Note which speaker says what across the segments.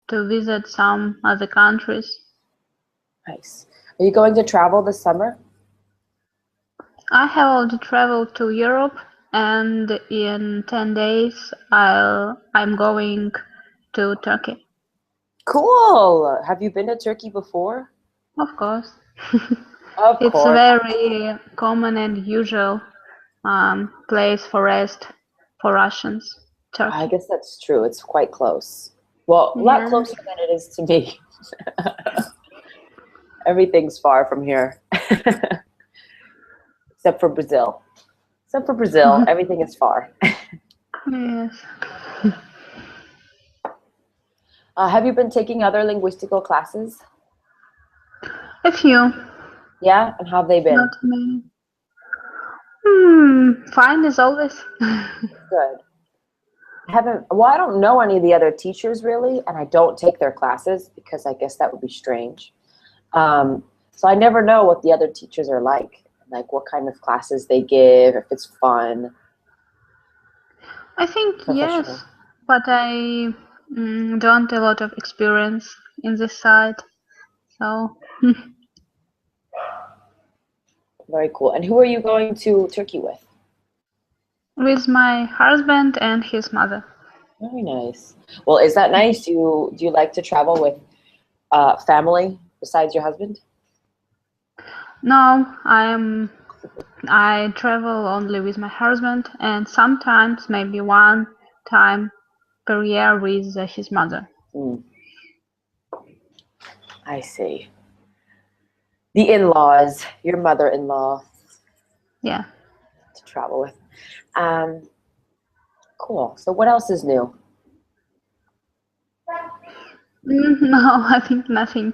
Speaker 1: to visit some other countries.
Speaker 2: Nice. Are you going to travel this summer?
Speaker 1: I have already traveled to Europe, and in 10 days I'm going to Turkey.
Speaker 2: Cool. Have you been to Turkey before?
Speaker 1: Of course.
Speaker 2: Of
Speaker 1: It's a
Speaker 2: course.
Speaker 1: very common and usual place for rest for Russians,
Speaker 2: I
Speaker 1: Turkey.
Speaker 2: guess that's true. It's quite close. Well, a lot
Speaker 1: Yes.
Speaker 2: closer than it is to me. Everything's far from here. Except for Brazil. Except for Brazil, everything is far.
Speaker 1: Yes.
Speaker 2: Have you been taking other linguistical classes?
Speaker 1: A few,
Speaker 2: Yeah? And how have they
Speaker 1: not
Speaker 2: been?
Speaker 1: many. Fine as always.
Speaker 2: Good. I don't know any of the other teachers really, and I don't take their classes because I guess that would be strange. So I never know what the other teachers are like what kind of classes they give, if it's fun,
Speaker 1: I think
Speaker 2: professional.
Speaker 1: yes, but I don't a lot of experience in this side, so
Speaker 2: Very cool. And who are you going to Turkey with?
Speaker 1: with my husband and his mother.
Speaker 2: Very nice. Well, is that nice? Do you like to travel with family besides your husband?
Speaker 1: No, I travel only with my husband and sometimes maybe one time per year with his mother.
Speaker 2: Mm, I see. The in-laws, your mother-in-law
Speaker 1: Yeah.
Speaker 2: to travel with. Um, cool. So what else is new?
Speaker 1: No, I think nothing.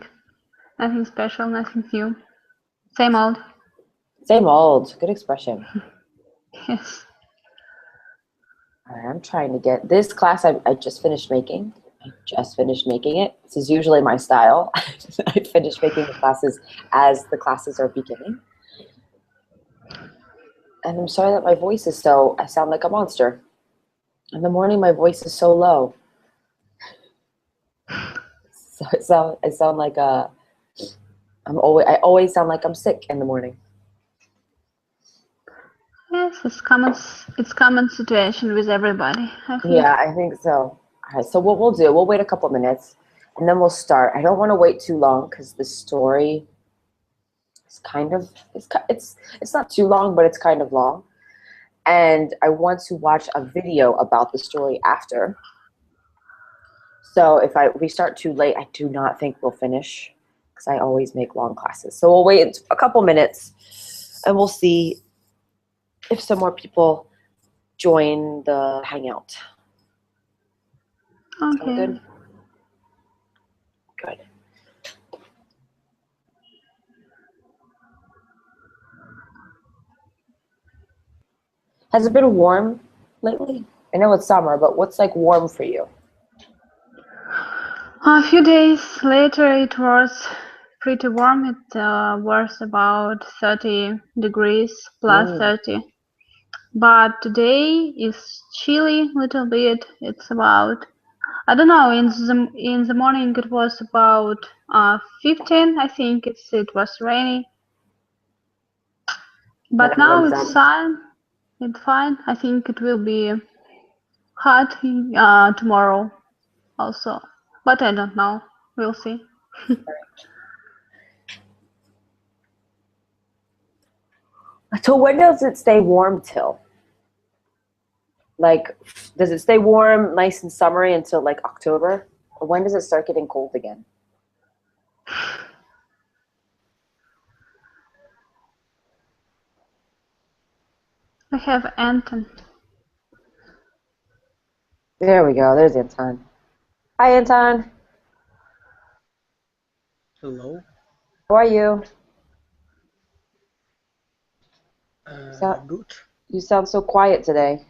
Speaker 1: Nothing special, nothing new. Same old.
Speaker 2: Same old. Good expression.
Speaker 1: Yes.
Speaker 2: All right, I'm trying to get this class I just finished making. I just finished making it. This is usually my style. I finish making the classes as the classes are beginning. And I'm sorry that my voice is I sound like a monster. In the morning, my voice is so low. So I sound like I always sound like I'm sick in the morning.
Speaker 1: Yes, it's common situation with everybody, I think.
Speaker 2: Yeah, I think so. All right, so what we'll do, we'll wait a couple minutes and then we'll start. I don't want to wait too long because the story is it's not too long, but it's kind of long. And I want to watch a video about the story after. So if we start too late, I do not think we'll finish because I always make long classes. So we'll wait a couple minutes and we'll see if some more people join the hangout. Sound
Speaker 1: Okay.
Speaker 2: good? Good. Has it been warm lately? I know it's summer, but what's like warm for you?
Speaker 1: A few days later it was pretty warm. It was about 30 degrees, plus
Speaker 2: Mm.
Speaker 1: 30. But today is chilly a little bit. It's about, I don't know, in the morning it was about 15, I think it was rainy.
Speaker 2: Then
Speaker 1: But
Speaker 2: it
Speaker 1: now
Speaker 2: warms
Speaker 1: it's
Speaker 2: up.
Speaker 1: sun. It's fine. I think it will be hot tomorrow also. But I don't know. We'll see.
Speaker 2: So when does it stay warm till? Like, does it stay warm, nice and summery until like October? Or when does it start getting cold again?
Speaker 1: I have Anton.
Speaker 2: There we go. There's Anton. Hi, Anton.
Speaker 3: Hello.
Speaker 2: How are you? So,
Speaker 3: Good.
Speaker 2: you sound so quiet today.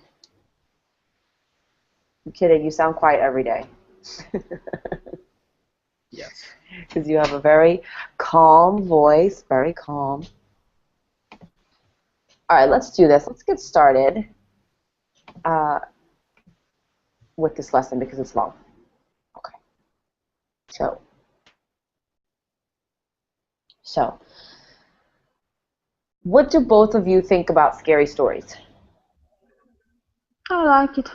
Speaker 2: I'm kidding. You sound quiet every day.
Speaker 3: Yes.
Speaker 2: Because you have a very calm voice, very calm. All right, let's do this. Let's get started uh, with this lesson because it's long. Okay. So, so, what do both of you think about scary stories?
Speaker 1: I like it.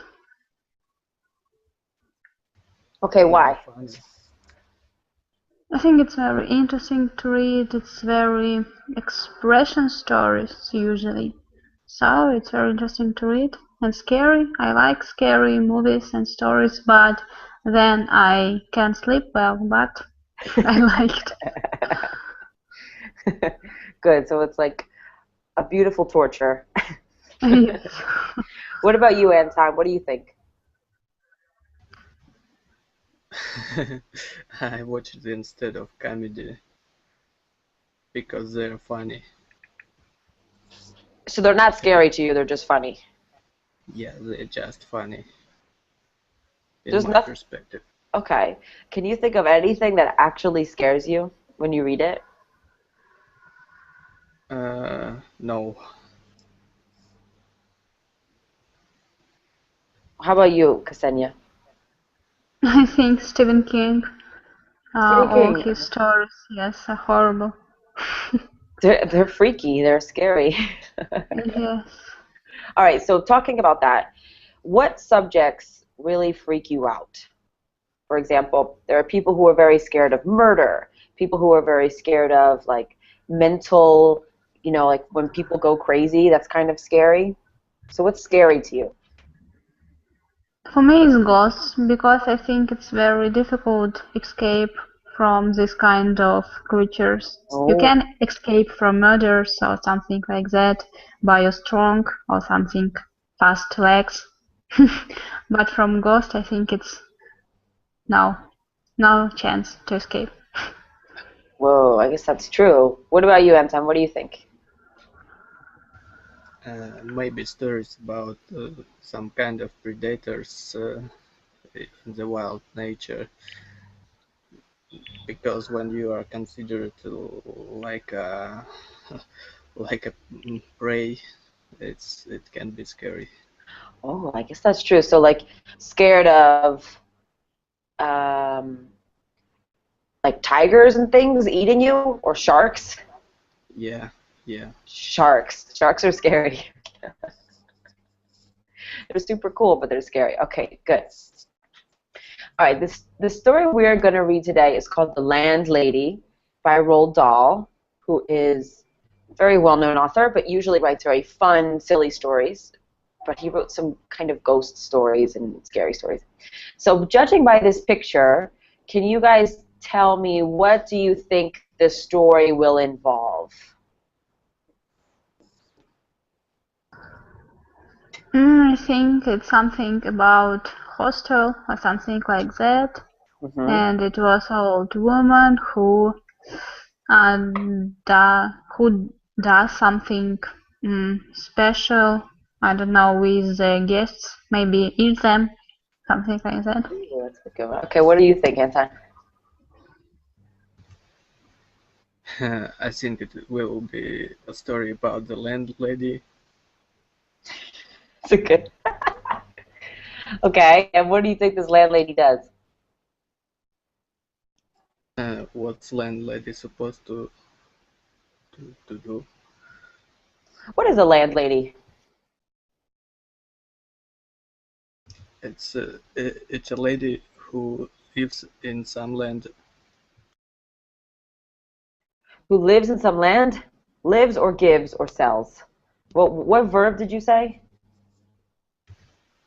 Speaker 2: Okay, why?
Speaker 3: Funny.
Speaker 1: I think it's very interesting to read. It's very expression stories usually. So it's very interesting to read and scary. I like scary movies and stories, but then I can't sleep well, but I like it.
Speaker 2: Good. So it's like a beautiful torture.
Speaker 1: Yes.
Speaker 2: What about you, Anton? What do you think?
Speaker 3: I watch it instead of comedy because they're funny.
Speaker 2: So they're not scary to you, they're just funny.
Speaker 3: Yeah, they're just funny in
Speaker 2: There's
Speaker 3: my
Speaker 2: nothing.
Speaker 3: perspective.
Speaker 2: Okay. Can you think of anything that actually scares you when you read it?
Speaker 3: No.
Speaker 2: How about you, Ksenia?
Speaker 1: I think Stephen King,
Speaker 2: Stephen
Speaker 1: all
Speaker 2: King.
Speaker 1: his stories, yes, are horrible.
Speaker 2: They're freaky. They're scary.
Speaker 1: Yes.
Speaker 2: All right. So talking about that, what subjects really freak you out? For example, there are people who are very scared of murder, people who are very scared of like mental, like when people go crazy, that's kind of scary. So what's scary to you?
Speaker 1: For me, it's ghosts because I think it's very difficult to escape from this kind of creatures. You
Speaker 2: Oh,
Speaker 1: can escape from murders or something like that by your strong or something fast legs, but from ghost, I think it's no, no chance to escape.
Speaker 2: whoa, I guess that's true. What about you, Anton? What do you think?
Speaker 3: Maybe stories about some kind of predators in the wild nature, because when you are considered like a like a prey, it can be scary.
Speaker 2: Oh, I guess that's true. So like scared of um, like tigers and things eating you or sharks?
Speaker 3: Yeah, yeah.
Speaker 2: Sharks. Sharks are scary. They're super cool, but they're scary. Okay, good. All right, the story we're going to read today is called The Landlady by Roald Dahl, who is a very well-known author, but usually writes very fun, silly stories. But he wrote some kind of ghost stories and scary stories. So judging by this picture, can you guys tell me what do you think the story will involve?
Speaker 1: I think it's something about hostel or something like that.
Speaker 2: Mm-hmm.
Speaker 1: And it was an old woman who does something special. I don't know, with the guests, maybe eat them, something like that.
Speaker 2: Ooh, that's a good one. Okay, what do you think, Anton?
Speaker 3: I think it will be a story about the landlady.
Speaker 2: It's a good. Okay, and what do you think this landlady does?
Speaker 3: What's landlady supposed to do?
Speaker 2: What is a landlady?
Speaker 3: It's a lady who lives in some land.
Speaker 2: Who lives in some land? Lives or gives or sells? What verb did you say?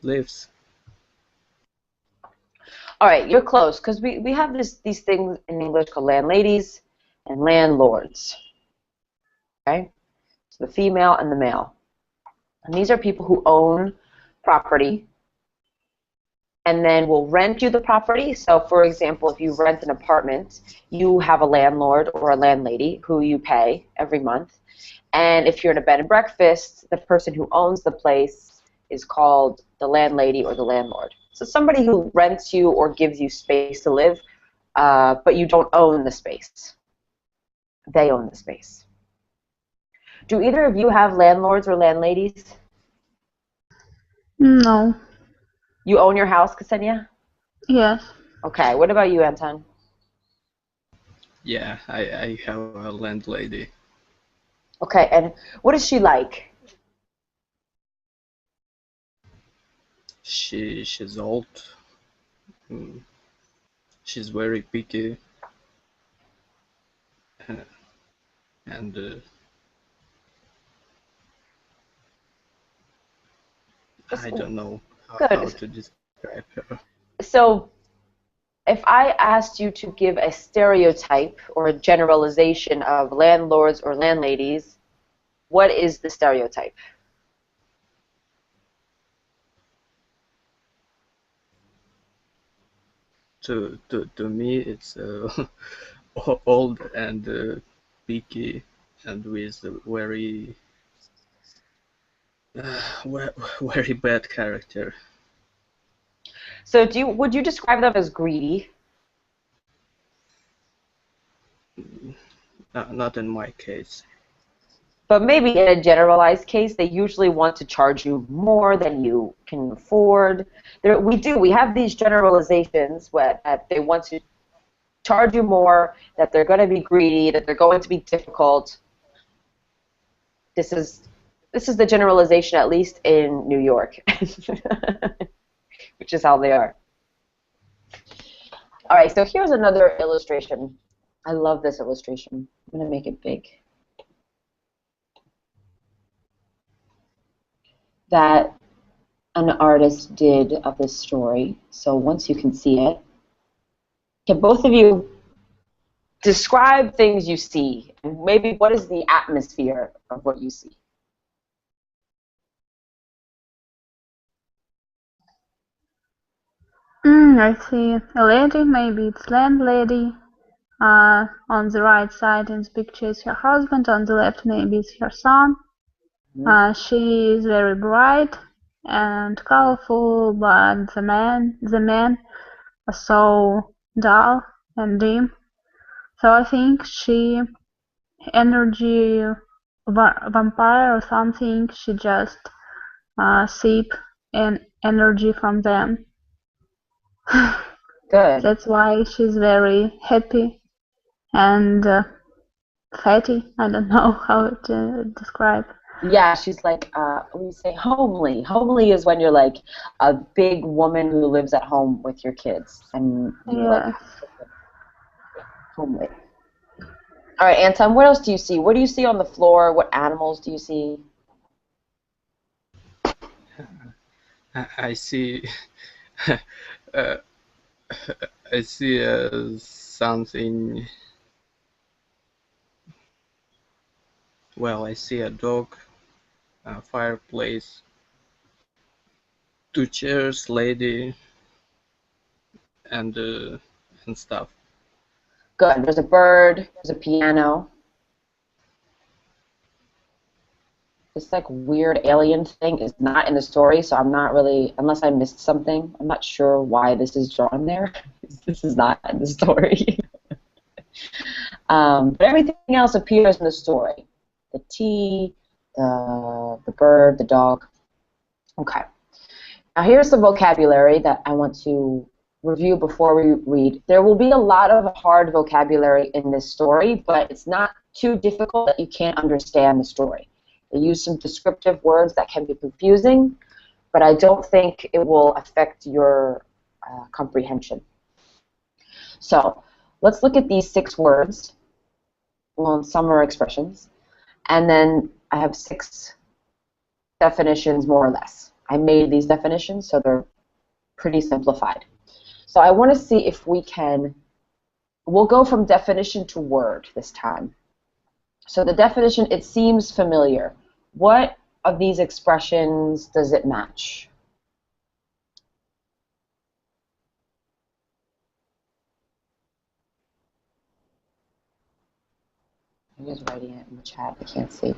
Speaker 3: Lives.
Speaker 2: All right, you're close because we have these things in English called landladies and landlords. Okay, so the female and the male, and these are people who own property and then will rent you the property. So, for example, if you rent an apartment, you have a landlord or a landlady who you pay every month. And if you're in a bed and breakfast, the person who owns the place is called the landlady or the landlord. So somebody who rents you or gives you space to live, but you don't own the space. They own the space. Do either of you have landlords or landladies?
Speaker 1: No.
Speaker 2: You own your house, Ksenia?
Speaker 1: Yes.
Speaker 2: Okay, what about you, Anton?
Speaker 3: Yeah, I have a landlady.
Speaker 2: Okay, and what is she like?
Speaker 3: She's old. Mm, she's very picky, uh, and I don't know how
Speaker 2: Good.
Speaker 3: to describe her.
Speaker 2: So, if I asked you to give a stereotype or a generalization of landlords or landladies, what is the stereotype?
Speaker 3: To me, it's old and picky and with a very very bad character.
Speaker 2: So, would you describe them as greedy?
Speaker 3: Not in my case.
Speaker 2: But maybe in a generalized case, they usually want to charge you more than you can afford. We have these generalizations that they want to charge you more, that they're going to be greedy, that they're going to be difficult. This is the generalization, at least in New York, which is how they are. All right, so here's another illustration. I love this illustration. I'm going to make it big. That an artist did of this story. So once you can see it, can both of you describe things you see? And maybe what is the atmosphere of what you see?
Speaker 1: I see a lady, maybe it's landlady. On the right side in the picture is her husband, on the left maybe it's her son. She is very bright and colorful, but the men are so dull and dim. So I think she energy vampire or something. She just sip an energy from them.
Speaker 2: Good.
Speaker 1: That's why she's very happy and fatty. I don't know how to describe.
Speaker 2: Yeah, she's like, we say homely. Homely is when you're like a big woman who lives at home with your kids, and you're like
Speaker 1: Yes.
Speaker 2: homely. All right, Anton, what else do you see? What do you see on the floor? What animals do you see?
Speaker 3: I see. uh, I see something. Well, I see a dog, a fireplace, two chairs, lady, and stuff.
Speaker 2: Good. There's a bird. There's a piano. This like weird alien thing is not in the story, so I'm not really, unless I missed something, I'm not sure why this is drawn there. This is not in the story. But everything else appears in the story. The tea, the bird, the dog. Okay. Now here's some vocabulary that I want to review before we read. There will be a lot of hard vocabulary in this story, but it's not too difficult that you can't understand the story. They use some descriptive words that can be confusing, but I don't think it will affect your comprehension. So let's look at these 6 words. Well, some are expressions. And then I have 6 definitions, more or less. I made these definitions, so they're pretty simplified. So I want to see if we can, we'll go from definition to word this time. So the definition, it seems familiar. What of these expressions does it match? I'm just writing it in the chat. I can't see.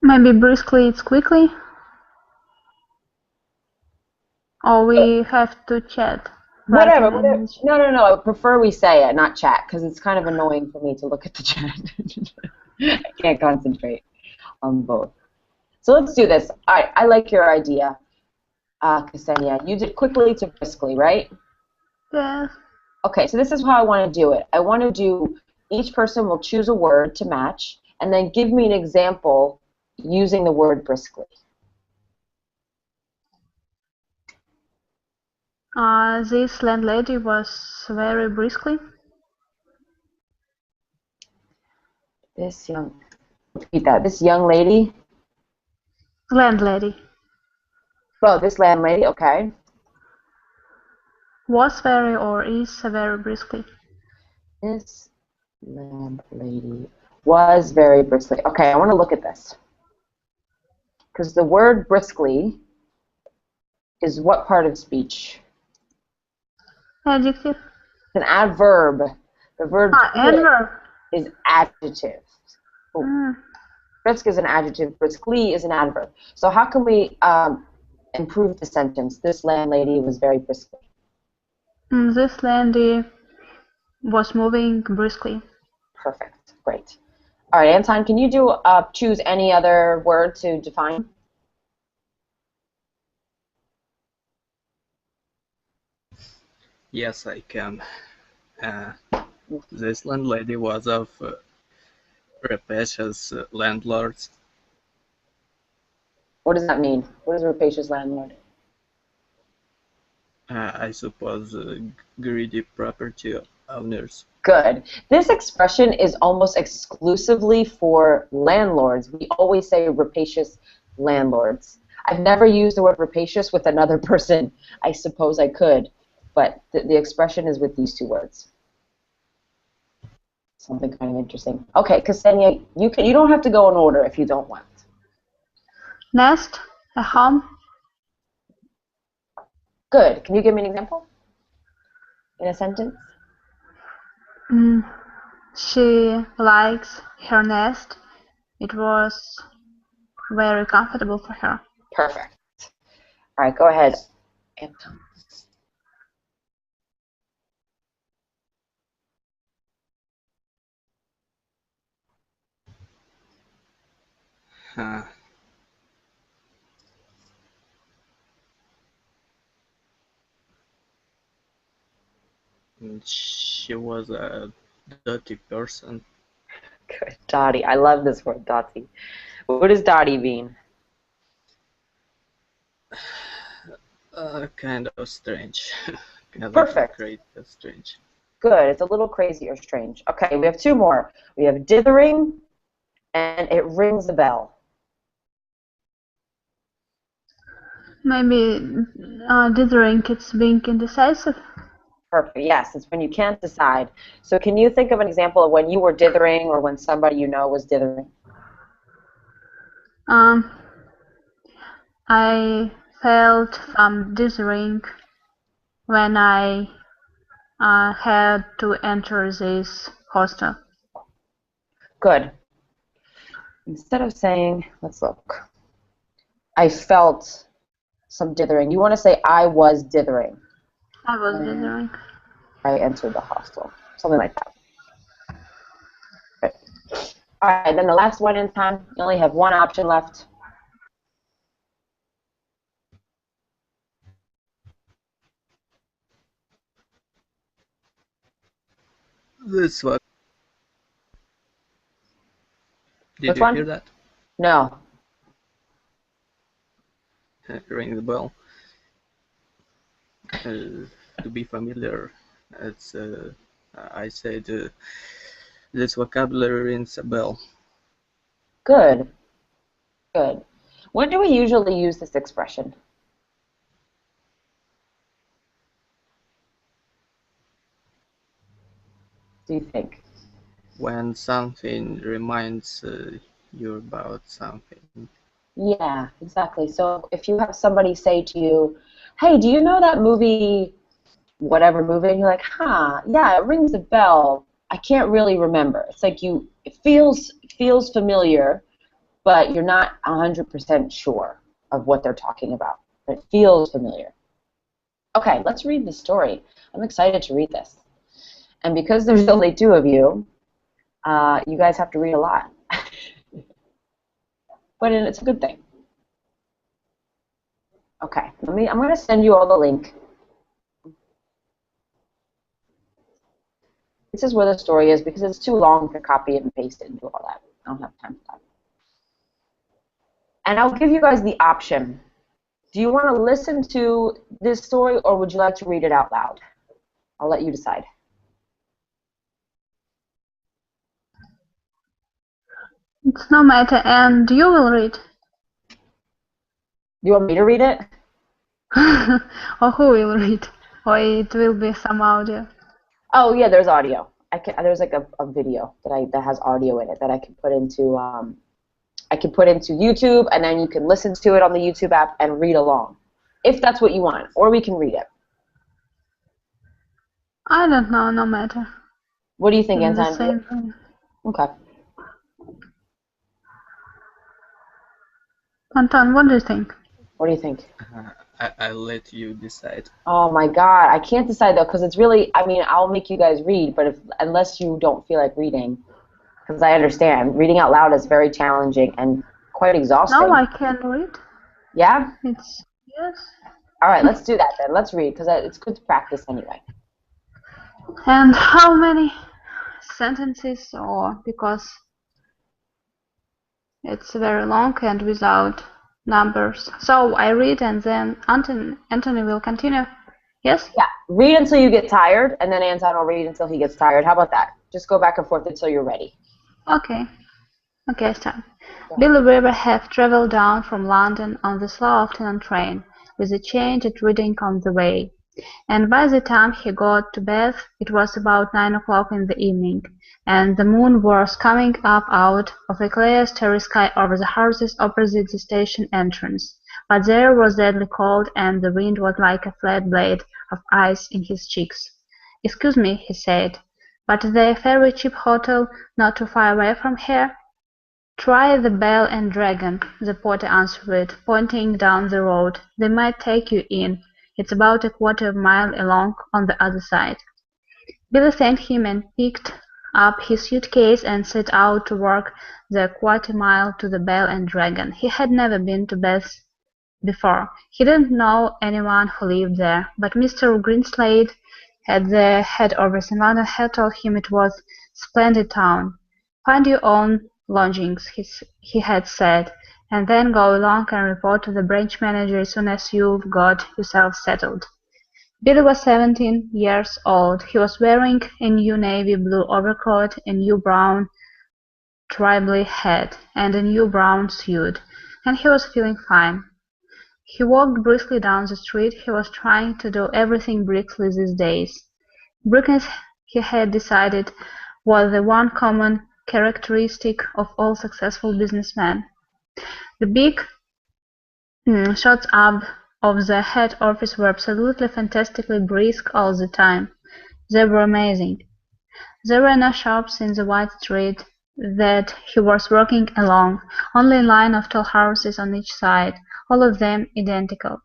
Speaker 1: Maybe briskly it's quickly. Or we have to chat.
Speaker 2: Whatever. No. I prefer we say it, not chat, because it's kind of annoying for me to look at the chat. I can't concentrate on both. So let's do this. All right, I like your idea, Ksenia. You did quickly to briskly, right?
Speaker 1: Yes.
Speaker 2: Okay, so this is how I want to do it. I want to do, each person will choose a word to match, and then give me an example using the word briskly.
Speaker 1: This landlady was very briskly.
Speaker 2: Repeat that. This young lady.
Speaker 1: Landlady.
Speaker 2: Oh, this landlady, okay.
Speaker 1: Was very or is very briskly.
Speaker 2: This landlady was very briskly. Okay, I want to look at this. Because the word briskly is what part of speech?
Speaker 1: Adjective.
Speaker 2: It's an adverb. The verb
Speaker 1: Adverb.
Speaker 2: is adjective. Brisk is an adjective. Briskly is an adverb. So how can we improve the sentence? This landlady was very briskly.
Speaker 1: This lady was moving briskly.
Speaker 2: Perfect. Great. All right, Anton, can you choose any other word to define?
Speaker 3: Yes, I can. This landlady was of rapacious landlords.
Speaker 2: What does that mean? What is a rapacious landlord?
Speaker 3: I suppose greedy property owners.
Speaker 2: Good. This expression is almost exclusively for landlords. We always say rapacious landlords. I've never used the word rapacious with another person. I suppose I could, but the expression is with these two words. Something kind of interesting. Okay, Ksenia, you don't have to go in order if you don't want.
Speaker 1: Nest, a home.
Speaker 2: Good. Can you give me an example in a sentence?
Speaker 1: She likes her nest. It was very comfortable for her.
Speaker 2: Perfect. All right, go ahead, Anton.
Speaker 3: She was a dirty person.
Speaker 2: Good. Dotty. I love this word, Dotty. What does Dotty mean?
Speaker 3: Kind of strange.
Speaker 2: Perfect.
Speaker 3: Great, strange.
Speaker 2: Good. It's a little crazy or strange. Okay, we have two more. We have dithering, and it rings a bell.
Speaker 1: Maybe dithering, it's being indecisive.
Speaker 2: Perfect. Yes, it's when you can't decide. So can you think of an example of when you were dithering or when somebody you know was dithering?
Speaker 1: I felt dithering when I had to enter this hostel.
Speaker 2: Good. Instead of saying, let's look, I felt some dithering, you want to say I was dithering.
Speaker 1: I was dithering.
Speaker 2: I entered the hostel. Something like that. Good. All right, then the last one in time, you only have one option left.
Speaker 3: This one. Did you hear that?
Speaker 2: No.
Speaker 3: Ring the bell. To be familiar, it's I said this vocabulary rings a bell.
Speaker 2: Good. Good. When do we usually use this expression? Do you think?
Speaker 3: When something reminds you about something.
Speaker 2: Yeah, exactly. So if you have somebody say to you, hey, do you know that movie, whatever movie, and you're like, yeah, it rings a bell. I can't really remember. It's like it feels familiar, but you're not 100% sure of what they're talking about. But it feels familiar. Okay, let's read the story. I'm excited to read this. And because there's only two of you, you guys have to read a lot. But it's a good thing. Okay, I'm going to send you all the link. This is where the story is because it's too long to copy and paste it and do all that. I don't have time for that. And I'll give you guys the option. Do you want to listen to this story or would you like to read it out loud? I'll let you decide.
Speaker 1: It's no matter, and you will read.
Speaker 2: You want me to read it?
Speaker 1: Or who will read? Or it will be some audio.
Speaker 2: Oh yeah, there's audio. There's like a video that has audio in it that I can put into YouTube, and then you can listen to it on the YouTube app and read along, if that's what you want, or we can read it.
Speaker 1: I don't know, no matter.
Speaker 2: What do you think,
Speaker 1: It's the
Speaker 2: Anton?
Speaker 1: same thing.
Speaker 2: Okay.
Speaker 1: Anton, what do you think?
Speaker 2: What do you think?
Speaker 3: I'll let you decide.
Speaker 2: Oh my God, I can't decide though, because it's really, I mean, I'll make you guys read, but unless you don't feel like reading, because I understand, reading out loud is very challenging and quite exhausting.
Speaker 1: No, I can read.
Speaker 2: Yeah?
Speaker 1: It's, yes.
Speaker 2: All right, let's do that then. Let's read, because it's good to practice anyway.
Speaker 1: And how many sentences, or because it's very long and without numbers. So I read and then Anthony will continue. Yes?
Speaker 2: Yeah, read until you get tired, and then Anton will read until he gets tired. How about that? Just go back and forth until you're ready.
Speaker 1: Okay. Okay, start. Billy Weber had travelled down from London on the slow afternoon train, with a change at Reading on the way. And by the time he got to bed, it was about 9 o'clock in the evening, and the moon was coming up out of a clear starry sky over the houses opposite the station entrance. But the air was deadly cold, and the wind was like a flat blade of ice in his cheeks. "Excuse me," he said, "but the very cheap hotel not too far away from here?" "Try the Bell and Dragon," the porter answered, pointing down the road. "They might take you in. It's about a quarter of a mile along on the other side." Billy thanked him and picked up his suitcase and set out to walk the quarter-mile to the Bell and Dragon. He had never been to Bath before. He didn't know anyone who lived there, but Mr. Greenslade, at the head office in London, had told him it was a splendid town. "Find your own lodgings," he had said, "and then go along and report to the branch manager as soon as you've got yourself settled." Billy was 17 years old. He was wearing a new navy blue overcoat, a new brown Tribly hat, and a new brown suit, and he was feeling fine. He walked briskly down the street. He was trying to do everything briskly these days. Briskness, he had decided, was the one common characteristic of all successful businessmen. The big shots up of the head office were absolutely fantastically brisk all the time. They were amazing. There were no shops in the wide street that he was walking along, only a line of tall houses on each side, all of them identical.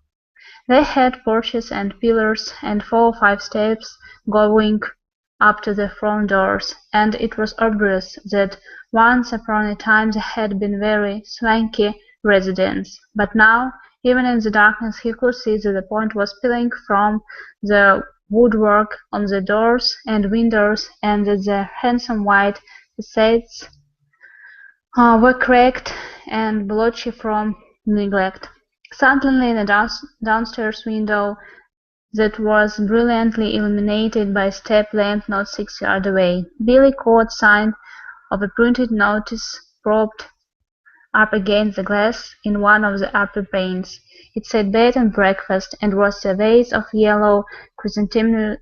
Speaker 1: They had porches and pillars and 4 or 5 steps going up to the front doors, and it was obvious that once upon a time they had been very swanky residence. But now, even in the darkness, he could see that the paint was peeling from the woodwork on the doors and windows, and that the handsome white facades were cracked and blotchy from neglect. Suddenly, in a downstairs window that was brilliantly illuminated by a step lamp not 6 yards away, Billy caught sight of a printed notice propped up against the glass in one of the upper panes. It said "Bed and Breakfast," and was a vase of yellow chrysanthemums,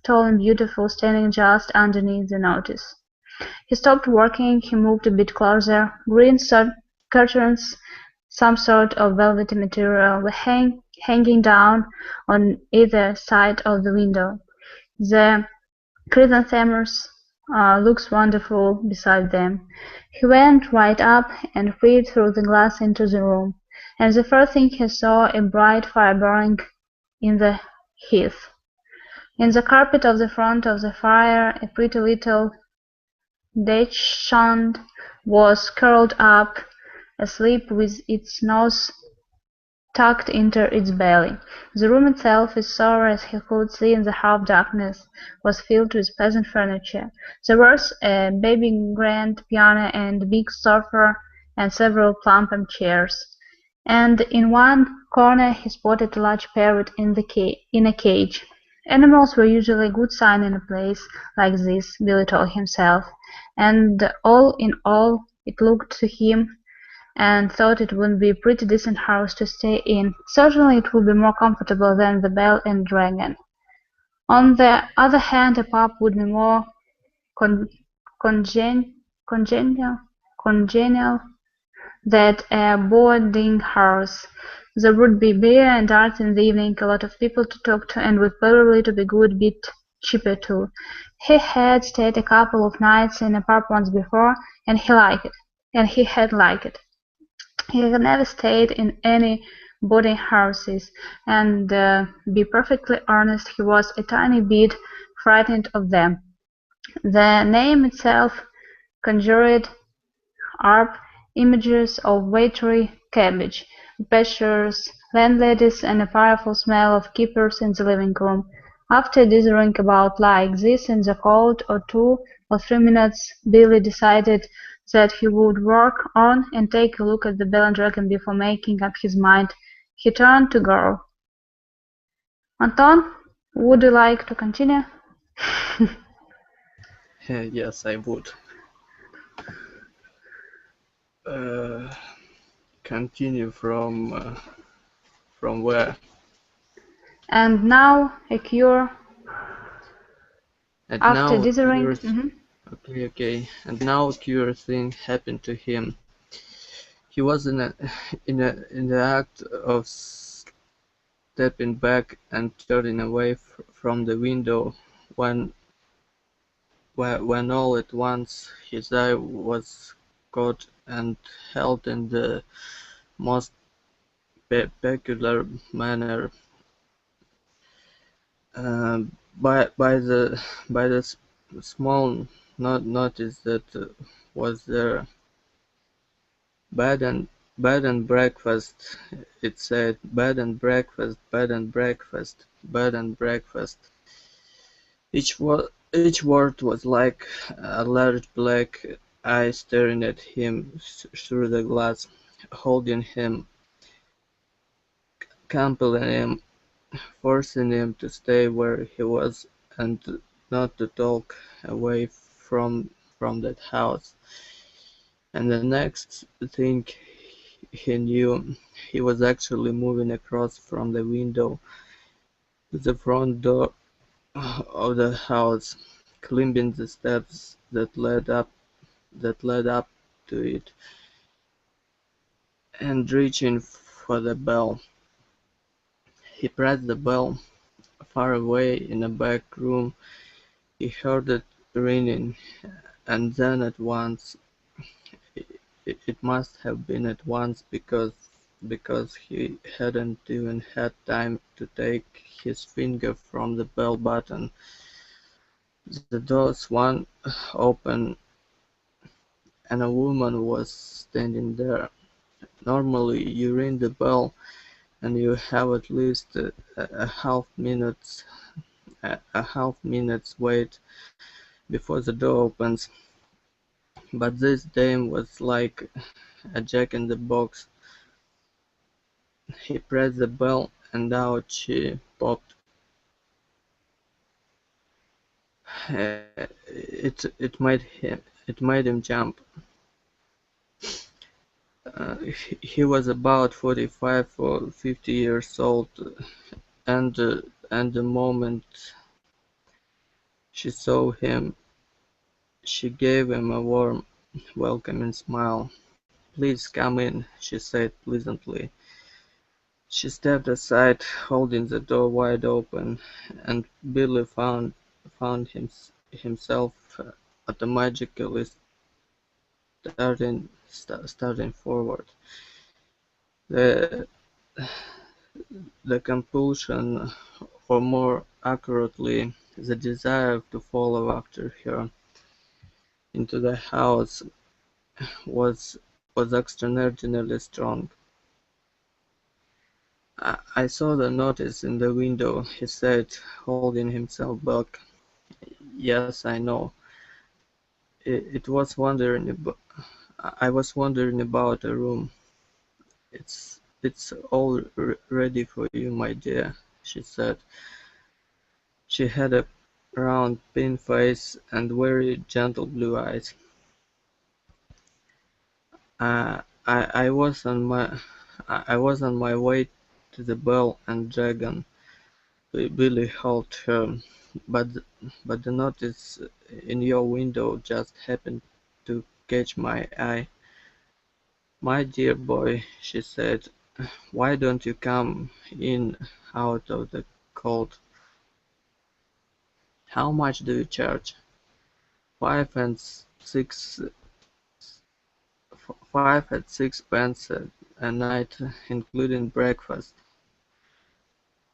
Speaker 1: tall and beautiful, standing just underneath the notice. He stopped working. He moved a bit closer. Green curtains, some sort of velvety material, were hanging down on either side of the window. The chrysanthemums looked wonderful beside them. He went right up and peered through the glass into the room, and the first thing he saw a bright fire burning in the hearth. In the carpet of the front of the fire a pretty little dachshund was curled up, asleep with its nose tucked into its belly. The room itself, as far as he could see in the half-darkness, was filled with peasant furniture. There was a baby grand piano and a big sofa and several plump armchairs, and in one corner he spotted a large parrot in a cage. Animals were usually a good sign in a place like this, Billy told himself, and all in all it looked to him and thought it would be a pretty decent house to stay in. Certainly it would be more comfortable than the Bell and Dragon. On the other hand, a pub would be more con- congenial than a boarding house. There would be beer and darts in the evening, a lot of people to talk to, and would probably be a good bit cheaper too. He had stayed a couple of nights in a pub once before, and he had liked it. He had never stayed in any boarding houses, and be perfectly honest, he was a tiny bit frightened of them. The name itself conjured up images of watery cabbage, butchers, landladies, and a powerful smell of keepers in the living room. After dithering about like this in the cold or 2 or 3 minutes, Billy decided that he would work on and take a look at the Bell and Dragon before making up his mind. He turned to go. Anton, would you like to continue?
Speaker 3: Yes, I would. Continue from where?
Speaker 1: And now a cure
Speaker 3: And
Speaker 1: after
Speaker 3: now a
Speaker 1: dithering.
Speaker 3: curious, okay. And now a curious thing happened to him. He was in the act of stepping back and turning away from the window when all at once his eye was caught and held in the most peculiar manner by the small notice that was there. Bed and breakfast, it said. Bed and breakfast, bed and breakfast, bed and breakfast. Each word was like a large black eye staring at him through the glass, holding him, compelling him, forcing him to stay where he was and not to talk away from that house. And the next thing he knew, he was actually moving across from the window to the front door of the house, climbing the steps that led up to it, and reaching for the bell. He pressed the bell. Far away in a back room he heard it ringing, and then at once, it must have been at once because he hadn't even had time to take his finger from the bell button. The door swung open and a woman was standing there. Normally you ring the bell and you have at least a half minute's wait before the door opens, but this dame was like a jack-in-the-box. He pressed the bell and out she popped. It made him jump. He was about 45 or 50 years old, and the moment she saw him, she gave him a warm, welcoming smile. "Please come in," she said pleasantly. She stepped aside, holding the door wide open, and Billy found himself automatically starting forward. The the compulsion, or more accurately, the desire to follow after her into the house was extraordinarily strong. I saw the notice in the window, he said, holding himself back. Yes, I know. It was wondering about, I was wondering about a room. It's all ready for you, my dear, she said. She had a round, pin face and very gentle blue eyes. I was on my way to the Bell and Dragon. Billy helped her, but but the notice in your window just happened to catch my eye. My dear boy, she said, why don't you come in out of the cold? How much do you charge? Five and six, 5 and 6 pence a night, including breakfast.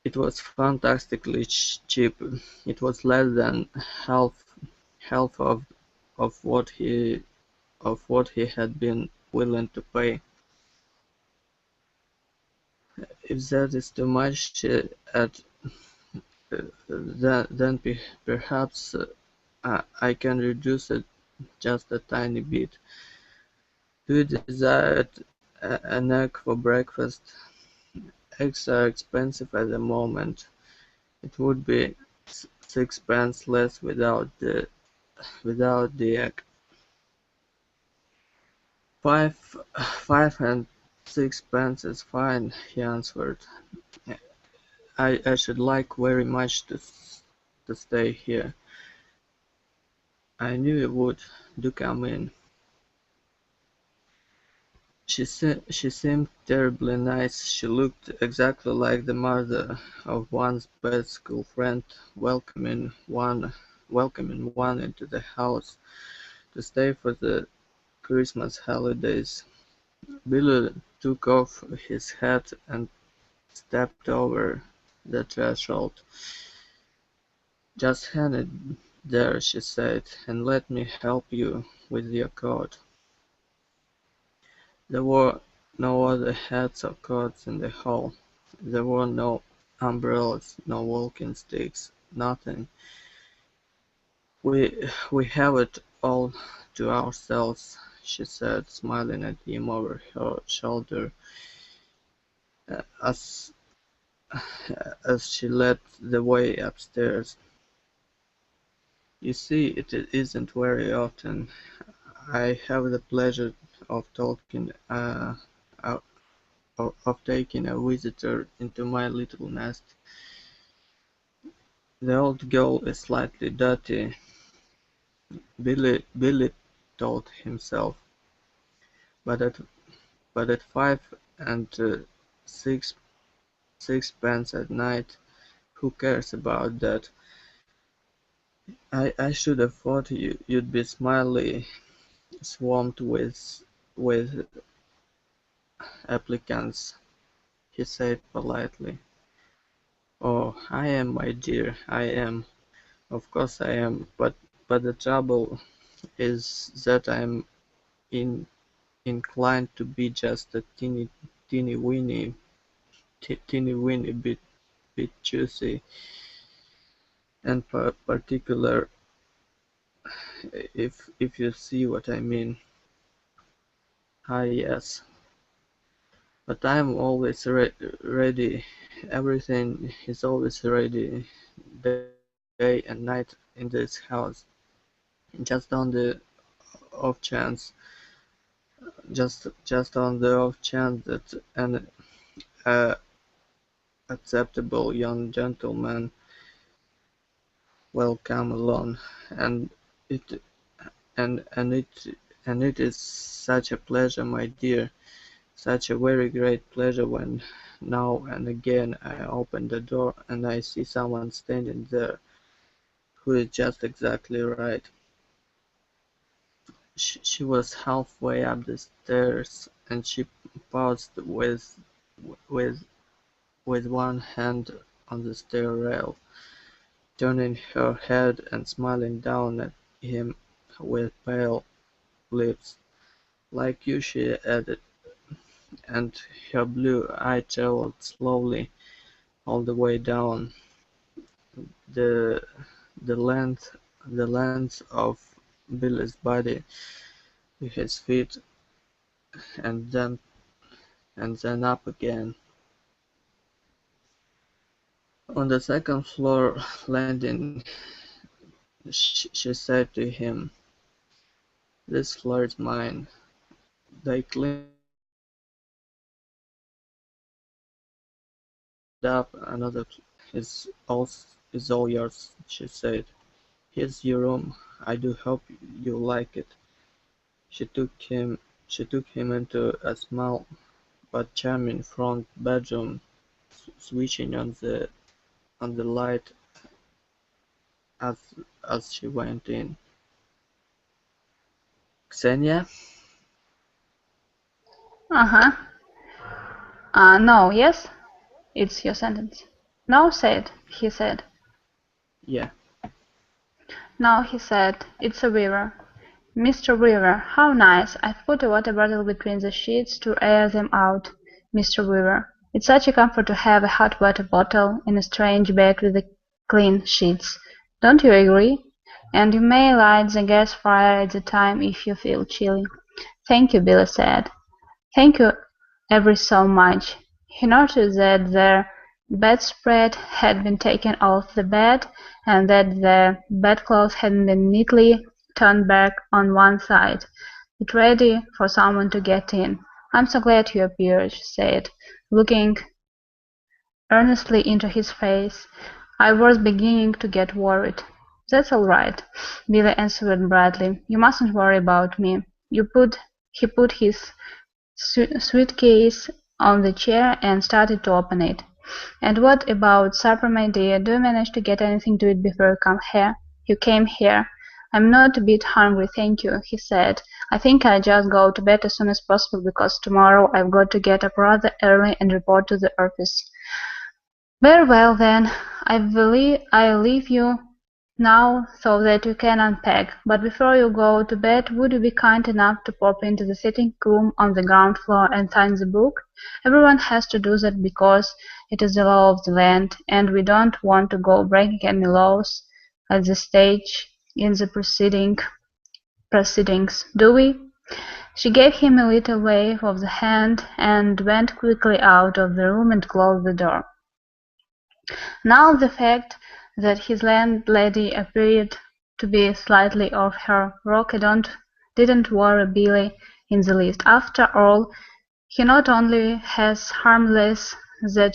Speaker 3: It was fantastically cheap. It was less than half of what he had been willing to pay. If that is too much, then perhaps I can reduce it just a tiny bit. Do you desire an egg for breakfast? Eggs are expensive at the moment. It would be 6 pence less without the egg. Five, 5 and 6 pence is fine, he answered. I should like very much to stay here. I knew you would. Do come in. She seemed terribly nice. She looked exactly like the mother of one's best school friend, welcoming one into the house to stay for the Christmas holidays. Billy took off his hat and stepped over the threshold. "Just hand it there," she said, "and let me help you with your coat." There were no other hats or coats in the hall. There were no umbrellas, no walking sticks, nothing. We have it all to ourselves," she said, smiling at him over her shoulder as she led the way upstairs. "You see, it isn't very often I have the pleasure of taking a visitor into my little nest. The old girl is slightly dirty," Billy told himself, "but at 5 and 6 pence a night, who cares about that? I should have thought you'd be smartly swamped with applicants," he said politely. "Oh, I am, my dear, I am. Of course I am, but the trouble is that I'm inclined to be just a teeny weeny bit choosy and particular, if you see what I mean. Ah, yes. But I'm always ready. Everything is always ready, day and night in this house. Just on the off chance, just on the off chance that an uh, acceptable young gentleman will come along, and it and it is such a pleasure, my dear, such a very great pleasure when now and again I open the door and I see someone standing there who is just exactly right." She was halfway up the stairs, and she paused with with one hand on the stair rail, turning her head and smiling down at him with pale lips. "Like you," she added. and her blue eye traveled slowly all the way down the the length the length of Billy's body to his feet, and then up again. On the second floor landing, she said to him, "This floor is mine." They cleaned up another is all yours, she said. "Here's your room. I do hope you like it." She took him into a small but charming front bedroom, switching on the light as she went in. "Xenia?"
Speaker 1: Uh-huh. No, yes? It's your sentence. No, said, he said.
Speaker 3: "Yeah."
Speaker 1: No, he said, it's a Weaver. Mr. Weaver, how nice. I've put a water bottle between the sheets to air them out. Mr. Weaver, it's such a comfort to have a hot water bottle in a strange bed with the clean sheets. Don't you agree? And you may light the gas fire at the time if you feel chilly. Thank you, Billy said. Thank you ever so much. He noticed that their bedspread had been taken off the bed, and that the bedclothes had been neatly turned back on one side, it ready for someone to get in. "I'm so glad you appeared," she said, looking earnestly into his face. "I was beginning to get worried." "That's all right," Billy answered brightly. "You mustn't worry about me." He put his suitcase on the chair and started to open it. "And what about supper, my dear? Do you manage to get anything to eat before you came here?" "I'm not a bit hungry, thank you," he said. "I think I'll just go to bed as soon as possible because tomorrow I've got to get up rather early and report to the office." "Very well, then. I'll leave you now so that you can unpack. But before you go to bed, would you be kind enough to pop into the sitting room on the ground floor and sign the book? Everyone has to do that because it is the law of the land, and we don't want to go breaking any laws at this stage in the proceedings, do we?" She gave him a little wave of the hand and went quickly out of the room and closed the door. Now the fact that his landlady appeared to be slightly off her rocker didn't worry Billy in the least. After all, he not only was harmless, there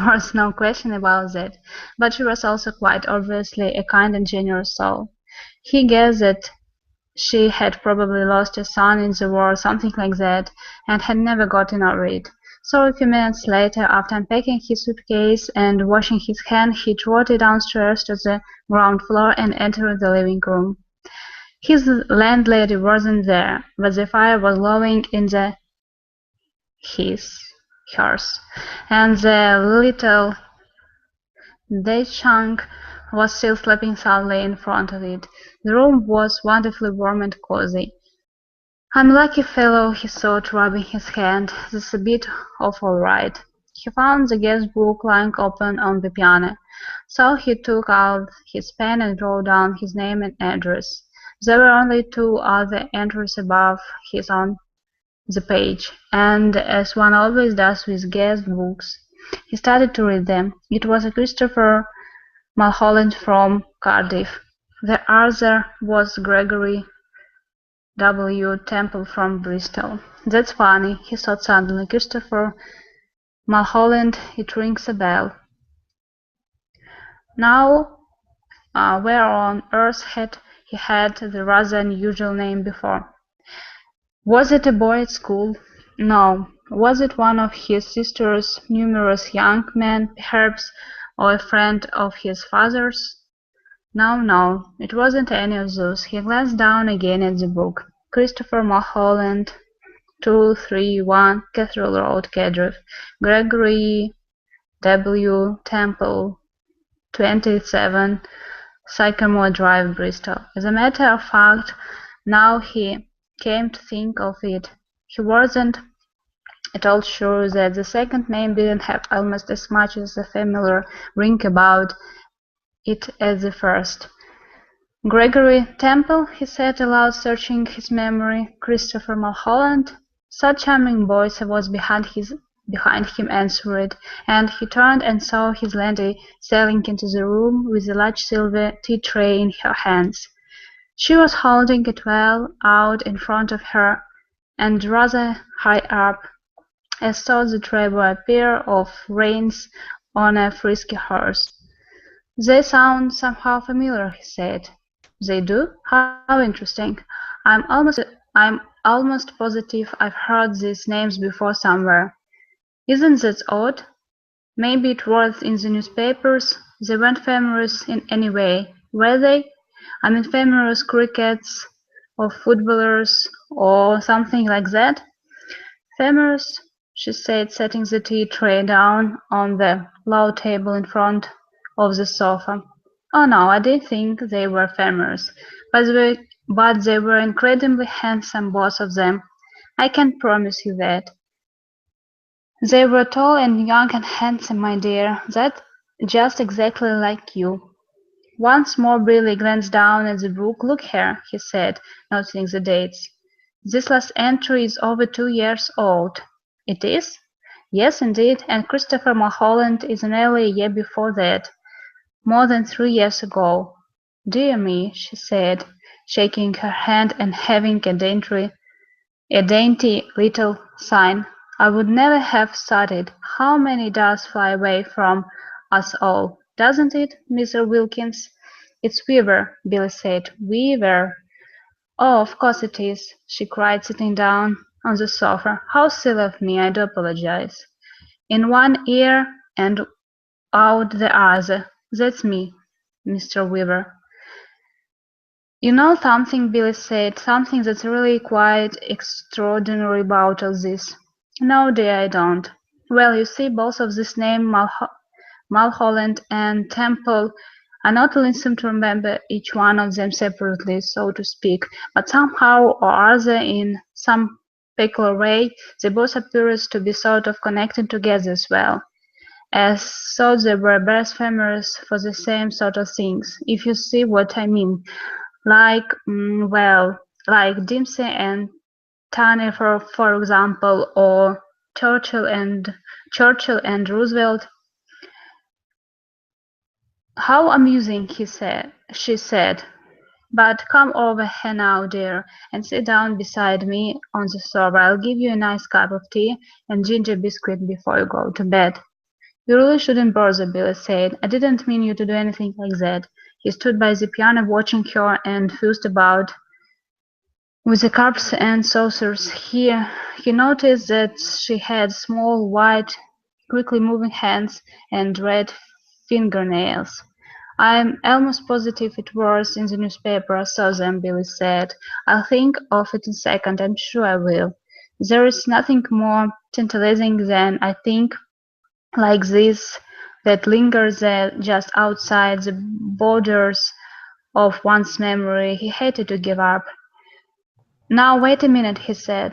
Speaker 1: was no question about that, but she was also quite obviously a kind and generous soul. He guessed that she had probably lost a son in the war, something like that, and had never gotten over it. So a few minutes later, after unpacking his suitcase and washing his hands, he trotted downstairs to the ground floor and entered the living room. His landlady wasn't there, but the fire was glowing in the hearth, and the little Dachshund was still sleeping soundly in front of it. The room was wonderfully warm and cozy. "I'm a lucky fellow," he thought, rubbing his hand. "That's a bit of all right." He found the guest book lying open on the piano, so he took out his pen and wrote down his name and address. There were only two other entries above his on the page, and as one always does with guest books, he started to read them. It was a Christopher Mulholland from Cardiff. The other was Gregory W. Temple from Bristol. "That's funny," he thought suddenly. "Christopher Mulholland, it rings a bell." Now, where on earth had he had the rather unusual name before? Was it a boy at school? No. Was it one of his sister's numerous young men, perhaps, or a friend of his father's? No, it wasn't any of those. He glanced down again at the book. Christopher Mulholland, 231 Cathedral Road, Cardiff. Gregory W. Temple, 27 Sycamore Drive, Bristol. As a matter of fact, now he came to think of it, He wasn't at all sure that the second name didn't have almost as much as a familiar ring about it as the first. Gregory Temple, he said aloud, searching his memory. Christopher Mulholland. Such charming voice was behind him answered, and he turned and saw his lady sailing into the room with a large silver tea tray in her hands. She was holding it well out in front of her, and rather high up, as though the tray were a pair of reins on a frisky horse. "They sound somehow familiar," he said. "They do? How interesting. I'm almost positive I've heard these names before somewhere. Isn't that odd? Maybe it was in the newspapers. They weren't famous in any way, were they? I mean famous crickets or footballers or something like that?" "Famous," she said, setting the tea tray down on the low table in front of the sofa. "Oh no, I didn't think they were famous, but they were incredibly handsome, both of them. I can promise you that. They were tall and young and handsome, my dear. That's just exactly like you." Once more Billy glanced down at the book. "Look here," he said, noting the dates. "This last entry is over 2 years old." "It is?" "Yes, indeed, and Christopher Mulholland is nearly a year before that. More than 3 years ago." "Dear me," she said, shaking her hand and having a dainty little sigh. "I would never have started. How many does fly away from us all, doesn't it, Mr. Wilkins?" "It's Weaver," Billy said. "Weaver." "Oh, of course it is," she cried, sitting down on the sofa. "How silly of me. I do apologize. In one ear and out the other. That's me, Mr. Weaver." "You know something," Billy said, "something that's really quite extraordinary about all this." "No, dear, I don't." "Well, you see, both of these names, Mulholland and Temple, I not only seem to remember each one of them separately, so to speak, but somehow or other, in some peculiar way, they both appear to be sort of connected together as well, as though they were both famous for the same sort of things, if you see what I mean. Like, well, like Dempsey and Tanner, for example, or Churchill and Roosevelt." "How amusing," she said. "But come over here now, dear, and sit down beside me on the sofa. I'll give you a nice cup of tea and ginger biscuit before you go to bed." "You really shouldn't bother," Billy said. "I didn't mean you to do anything like that." He stood by the piano watching her and fussed about with the cups and saucers. He noticed that she had small, white, quickly moving hands and red fingernails. "I'm almost positive it was in the newspaper. I saw them," Billy said. "I'll think of it in a second. I'm sure I will. There is nothing more tantalizing than I think like this that lingers there just outside the borders of one's memory." He hated to give up. "Now wait a minute," he said.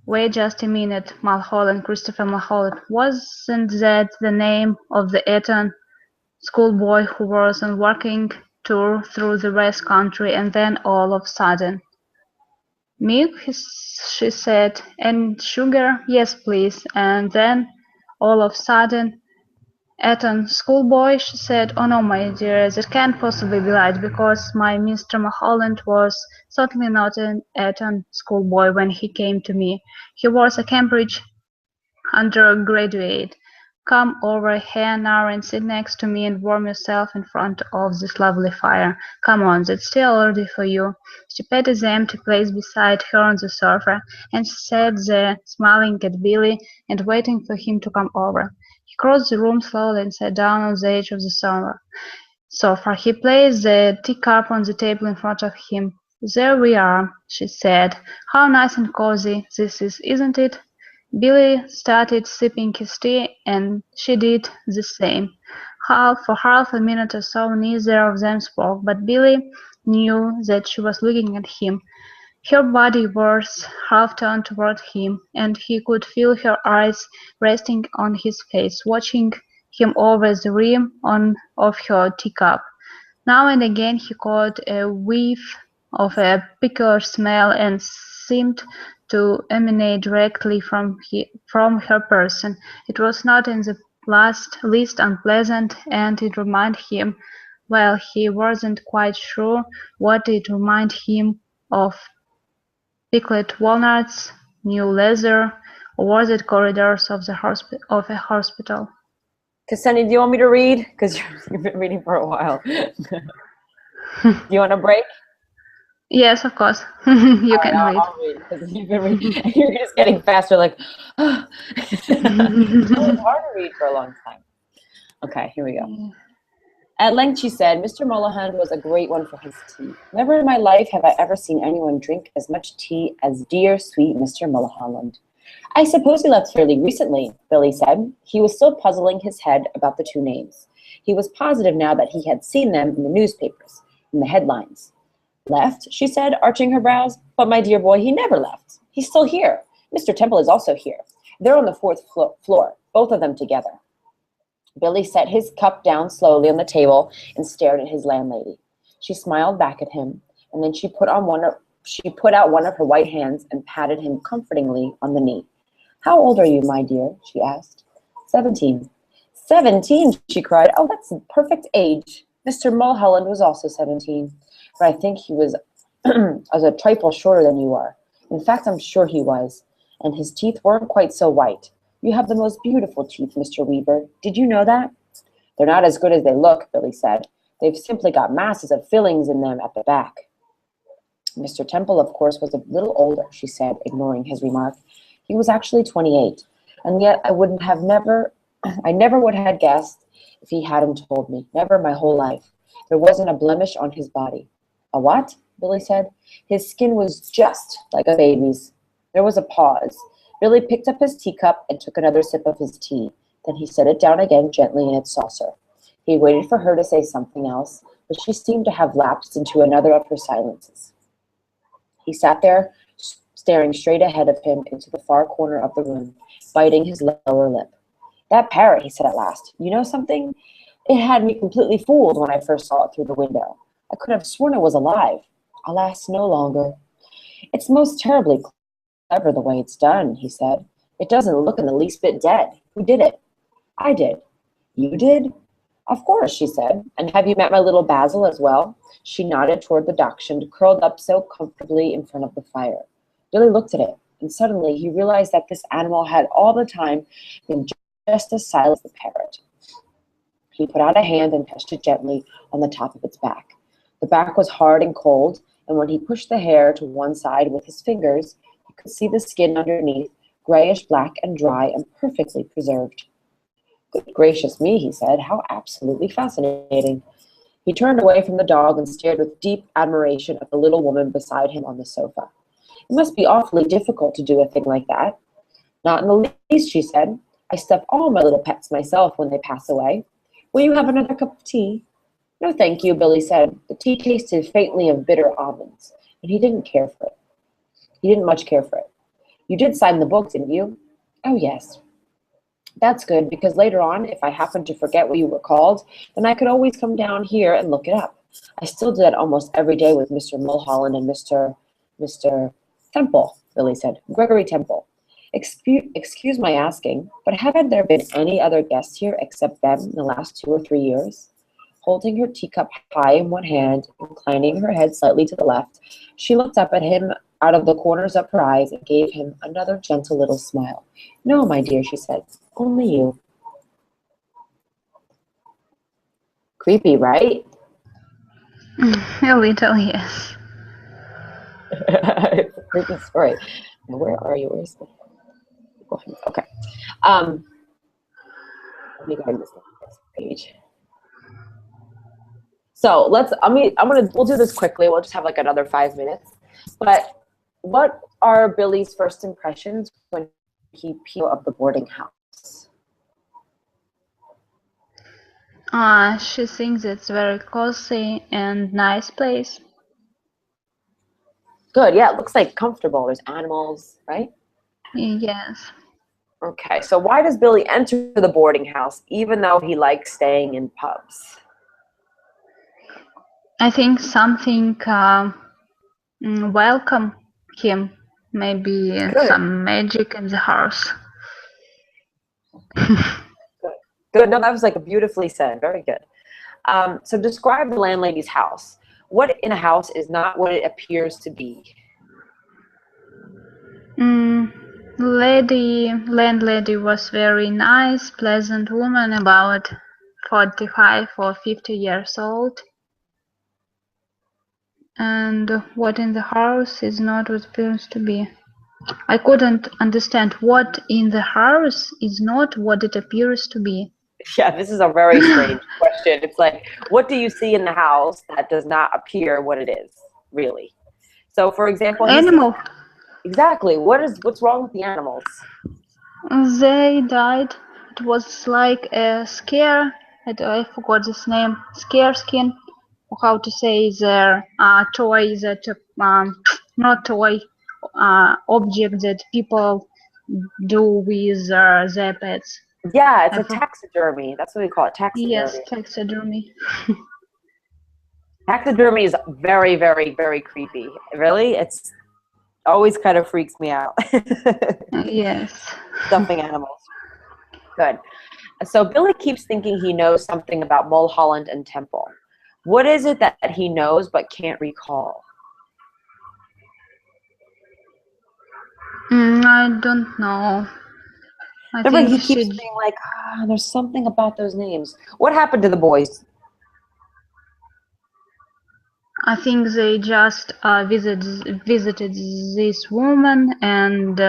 Speaker 1: "Wait just a minute. Mulholland, Christopher Mulholland. Wasn't that the name of the Eton schoolboy who was on working tour through the West Country, and then all of a sudden—" "Milk?" she said. "And sugar?" "Yes, please. And then all of a sudden—" "Eton schoolboy?" she said. "Oh no, my dear, that can't possibly be right, because my Mr. Mulholland was certainly not an Eton schoolboy when he came to me. He was a Cambridge undergraduate. Come over here now and sit next to me and warm yourself in front of this lovely fire. Come on, that's still early for you." She patted the empty place beside her on the sofa, and sat there smiling at Billy and waiting for him to come over. He crossed the room slowly and sat down on the edge of the sofa. He placed the teacup on the table in front of him. "There we are," she said. "How nice and cozy this is, isn't it?" Billy started sipping his tea, and she did the same. For half a minute or so neither of them spoke, but Billy knew that she was looking at him. Her body was half turned toward him, and he could feel her eyes resting on his face, watching him over the rim of her teacup. Now and again he caught a whiff of a peculiar smell and seemed to emanate directly from her person. It was not in the least unpleasant, and it reminded him, well, he wasn't quite sure what it reminded him of: pickled walnuts, new leather, or was it corridors of a hospital?
Speaker 2: Ksenia, do you want me to read? Because you've been reading for a while. Do you want a break?
Speaker 1: Yes, of course. You can read.
Speaker 2: I'll read because you've been reading. You're just getting faster, like, it's really hard to read for a long time. Okay, here we go. At length she said, Mr. Mullahan was a great one for his tea. Never in my life have I ever seen anyone drink as much tea as dear, sweet Mr. Mullahan. I suppose he left fairly recently, Billy said. He was still puzzling his head about the two names. He was positive now that he had seen them in the newspapers, in the headlines. Left, she said, arching her brows. But my dear boy, he never left. He's still here. Mr. Temple is also here. They're on the fourth floor, both of them together. Billy set his cup down slowly on the table and stared at his landlady. She smiled back at him, and then she put out one of her white hands and patted him comfortingly on the knee. How old are you, my dear? She asked. 17. 17, she cried. Oh, that's the perfect age. Mr. Mulholland was also 17, but I think he was a trifle shorter than you are. In fact, I'm sure he was, and his teeth weren't quite so white. You have the most beautiful teeth, Mr. Weaver. Did you know that? They're not as good as they look, Billy said. They've simply got masses of fillings in them at the back. Mr. Temple, of course, was a little older, she said, ignoring his remark. He was actually 28, and yet I never would have guessed if he hadn't told me. Never my whole life. There wasn't a blemish on his body. A what? Billy said. His skin was just like a baby's. There was a pause. Billy picked up his teacup and took another sip of his tea. Then he set it down again gently in its saucer. He waited for her to say something else, but she seemed to have lapsed into another of her silences. He sat there, staring straight ahead of him into the far corner of the room, biting his lower lip. That parrot, he said at last. You know something? It had me completely fooled when I first saw it through the window. I could have sworn it was alive. Alas, no longer. It's most terribly clever the way it's done, he said. It doesn't look in the least bit dead. Who did it? I did. You did? Of course, she said. And have you met my little Basil as well? She nodded toward the dachshund, curled up so comfortably in front of the fire. Billy looked at it, and suddenly he realized that this animal had all the time been just as silent as the parrot. He put out a hand and touched it gently on the top of its back. The back was hard and cold, and when he pushed the hair to one side with his fingers, he could see the skin underneath, grayish-black and dry and perfectly preserved. Good gracious me, he said, how absolutely fascinating. He turned away from the dog and stared with deep admiration at the little woman beside him on the sofa. It must be awfully difficult to do a thing like that. Not in the least, she said. I stuff all my little pets myself when they pass away. Will you have another cup of tea? No, thank you, Billy said. The tea tasted faintly of bitter almonds, and he didn't care for it. He didn't much care for it. You did sign the book, didn't you? Oh, yes. That's good, because later on, if I happened to forget what you were called, then I could always come down here and look it up. I still do that almost every day with Mr. Mulholland and Mr. Temple, Billy said. Gregory Temple. Excuse my asking, but haven't there been any other guests here except them in the last 2 or 3 years? Holding her teacup high in one hand, inclining her head slightly to the left, she looked up at him out of the corners of her eyes and gave him another gentle little smile. No, my dear, she said, only you. Creepy, right?
Speaker 1: A little, yes.
Speaker 2: It's a creepy story. Now, where are you? Where's the... Okay. Let me go to this next page. So we'll do this quickly. We'll just have like another 5 minutes. But what are Billy's first impressions when he peeled up the boarding house?
Speaker 1: She thinks it's very cozy and nice place.
Speaker 2: Good. Yeah, it looks like comfortable. There's animals, right?
Speaker 1: Yes.
Speaker 2: Okay. So why does Billy enter the boarding house even though he likes staying in pubs?
Speaker 1: I think something welcome him. Maybe
Speaker 2: Good.
Speaker 1: some magic in the house.
Speaker 2: Good. Good. No, that was like beautifully said. Very good. So describe the landlady's house. What in a house is not what it appears to be?
Speaker 1: Landlady was very nice, pleasant woman, about 45 or 50 years old. And what in the house is not what appears to be. I couldn't understand what in the house is not what it appears to be.
Speaker 2: Yeah, this is a very strange question. It's like, what do you see in the house that does not appear what it is, really? So, for example,
Speaker 1: Animal.
Speaker 2: Exactly. What's wrong with the animals?
Speaker 1: They died. It was like a scare. I forgot this name. Scare skin. Or how to say their toy that not toy object that people do with their pets.
Speaker 2: Yeah, it's a taxidermy. That's what we call it, taxidermy.
Speaker 1: Yes, taxidermy.
Speaker 2: Taxidermy is very, very, very creepy. Really, it's always kind of freaks me out.
Speaker 1: Yes.
Speaker 2: Stuffing animals. Good. So Billy keeps thinking he knows something about Mulholland and Temple. What is it that he knows but can't recall?
Speaker 1: I don't know. I
Speaker 2: Remember,
Speaker 1: think
Speaker 2: he keeps being like, there's something about those names. What happened to the boys?
Speaker 1: I think they just visited this woman and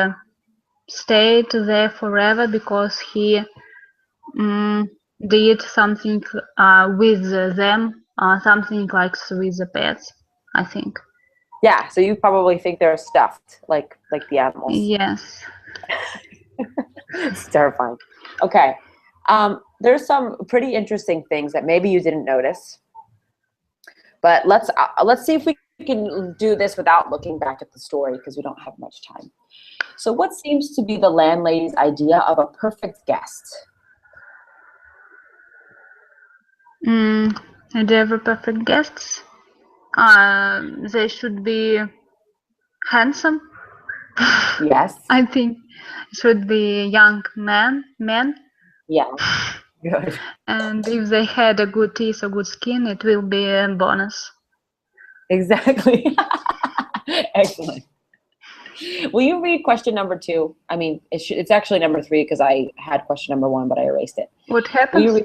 Speaker 1: stayed there forever because he did something with them, something like with the pets, I think.
Speaker 2: Yeah, so you probably think they're stuffed, like the animals.
Speaker 1: Yes.
Speaker 2: It's terrifying. Okay. There's some pretty interesting things that maybe you didn't notice. But let's see if we can do this without looking back at the story because we don't have much time. So what seems to be the landlady's idea of a perfect guest?
Speaker 1: And every perfect guests, they should be handsome.
Speaker 2: Yes.
Speaker 1: I think should be young men.
Speaker 2: Yeah. Good.
Speaker 1: And if they had a good teeth or good skin, it will be a bonus.
Speaker 2: Exactly. Excellent. Will you read question number 2? I mean, it's actually number 3 because I had question number 1, but I erased it.
Speaker 1: What happens?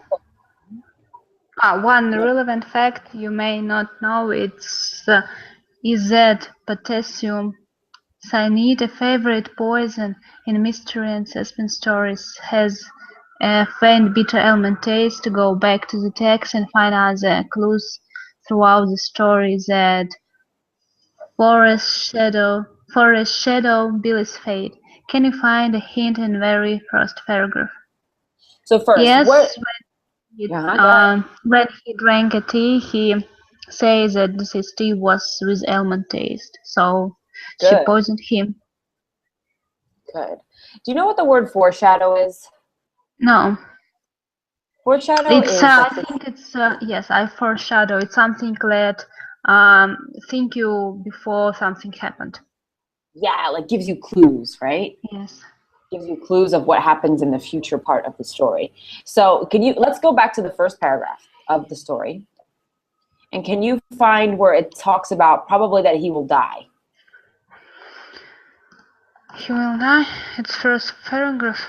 Speaker 1: One relevant fact you may not know is that potassium cyanide, a favorite poison in mystery and suspense stories, has a faint bitter almond taste. To go back to the text and find other clues throughout the story that foreshadow Billy's fate. Can you find a hint in the very first paragraph?
Speaker 2: So first,
Speaker 1: Yes,
Speaker 2: what?
Speaker 1: when he drank a tea, he says that this tea was with almond taste. So she
Speaker 2: Good.
Speaker 1: poisoned him.
Speaker 2: Good. Do you know what the word foreshadow is?
Speaker 1: No.
Speaker 2: Foreshadow is.
Speaker 1: I think it's yes. I foreshadow. It's something that think you before something happened.
Speaker 2: Yeah, like gives you clues, right?
Speaker 1: Yes.
Speaker 2: Gives you clues of what happens in the future part of the story. So let's go back to the first paragraph of the story. And can you find where it talks about probably that he will die?
Speaker 1: He will die. It's first paragraph.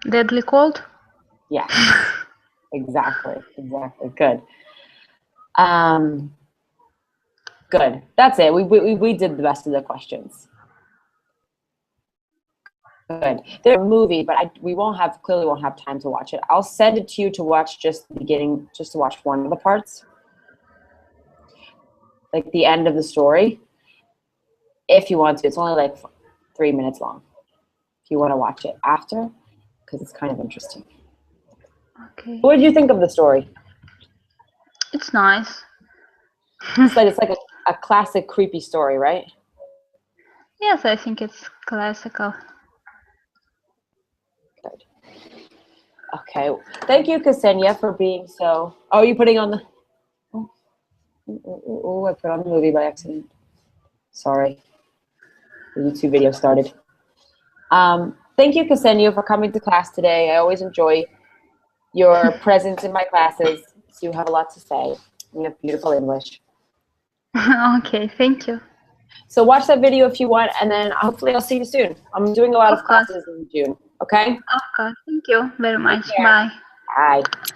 Speaker 1: Deadly cold?
Speaker 2: Yes. Exactly. Good. Good. That's it. We did the rest of the questions. Good. There's a movie, but we clearly won't have time to watch it. I'll send it to you to watch just the beginning, just to watch one of the parts, like the end of the story. If you want to, it's only like 3 minutes long. If you want to watch it after, because it's kind of interesting.
Speaker 1: Okay.
Speaker 2: What did you think of the story?
Speaker 1: It's nice.
Speaker 2: It's like a classic creepy story, right?
Speaker 1: Yes, I think it's classical.
Speaker 2: Good. Okay. Thank you, Ksenia, for being so. Oh, are you putting on the? Oh, I put on the movie by accident. Sorry. The YouTube video started. Thank you, Ksenia, for coming to class today. I always enjoy your presence in my classes. So you have a lot to say. You have beautiful English.
Speaker 1: Okay, thank you.
Speaker 2: So watch that video if you want, and then hopefully I'll see you soon. I'm doing a lot of
Speaker 1: Of course.
Speaker 2: classes in June. Okay.
Speaker 1: Of course. Thank you very much.
Speaker 2: care.
Speaker 1: Bye.
Speaker 2: Bye.